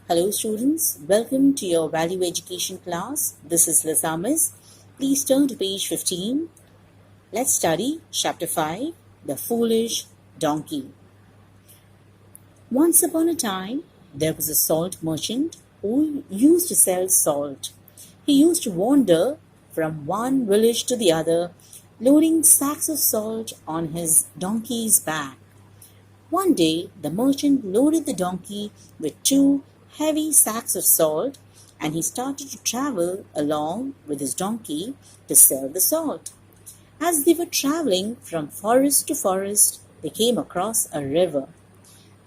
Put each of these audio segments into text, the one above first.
Hello students, welcome to your value education class. This is Lisamis. Please turn to page 15. Let's study chapter 5, The Foolish Donkey. Once upon a time, there was a salt merchant who used to sell salt. He used to wander from one village to the other, loading sacks of salt on his donkey's back. One day, the merchant loaded the donkey with 2 heavy sacks of salt, and he started to travel along with his donkey to sell the salt. As they were traveling from forest to forest, they came across a river.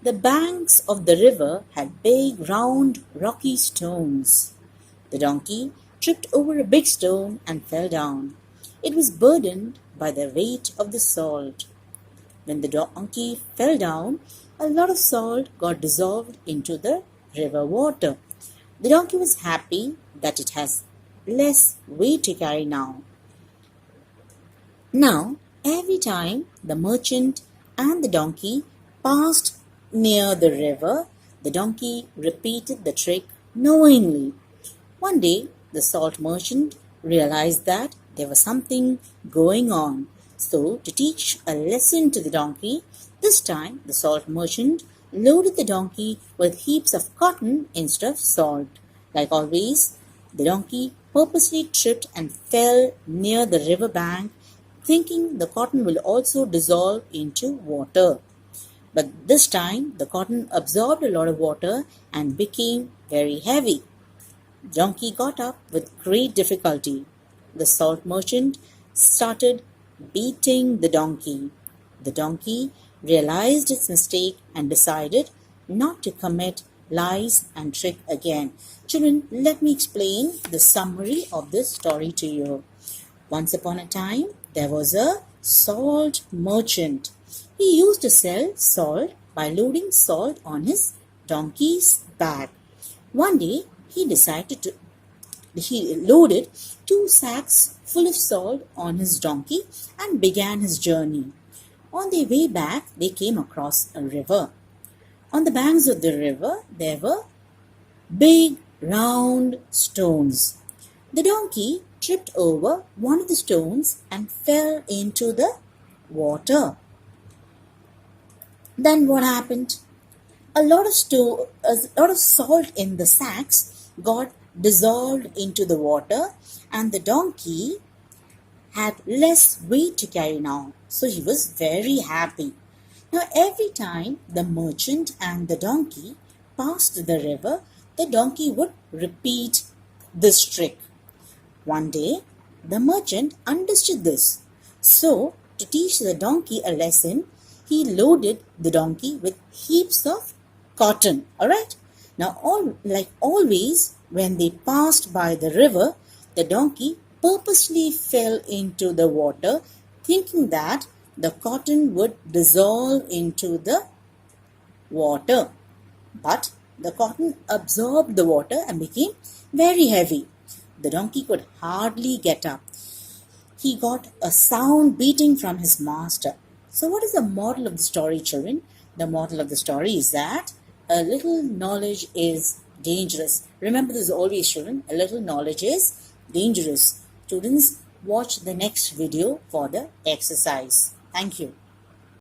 The banks of the river had big, round, rocky stones. The donkey tripped over a big stone and fell down. It was burdened by the weight of the salt. When the donkey fell down, a lot of salt got dissolved into the river water. The donkey was happy that it has less weight to carry now. Now, every time the merchant and the donkey passed near the river, the donkey repeated the trick knowingly. One day, the salt merchant realized that there was something going on. So, to teach a lesson to the donkey, this time the salt merchant loaded the donkey with heaps of cotton instead of salt. Like always, the donkey purposely tripped and fell near the river bank, thinking the cotton will also dissolve into water. But this time, the cotton absorbed a lot of water and became very heavy. The donkey got up with great difficulty. The salt merchant started beating the donkey. The donkey realized its mistake and decided not to commit lies and trick again. Children, let me explain the summary of this story to you. Once upon a time, there was a salt merchant. He used to sell salt by loading salt on his donkey's back. One day, he loaded 2 sacks full of salt on his donkey and began his journey. On their way back, they came across a river. On the banks of the river, there were big, round stones. The donkey tripped over one of the stones and fell into the water. Then what happened? A lot of salt in the sacks got dissolved into the water, and the donkey had less weight to carry now, so he was very happy. Now every time the merchant and the donkey passed the river, the donkey would repeat this trick. One day, the merchant understood this. So, to teach the donkey a lesson, he loaded the donkey with heaps of cotton. Alright? Now, like always, when they passed by the river, the donkey purposely fell into the water, thinking that the cotton would dissolve into the water. But the cotton absorbed the water and became very heavy. The donkey could hardly get up. He got a sound beating from his master. So what is the moral of the story, children? The moral of the story is that a little knowledge is dangerous. Remember this always, children. A little knowledge is dangerous. Students, watch the next video for the exercise. Thank you.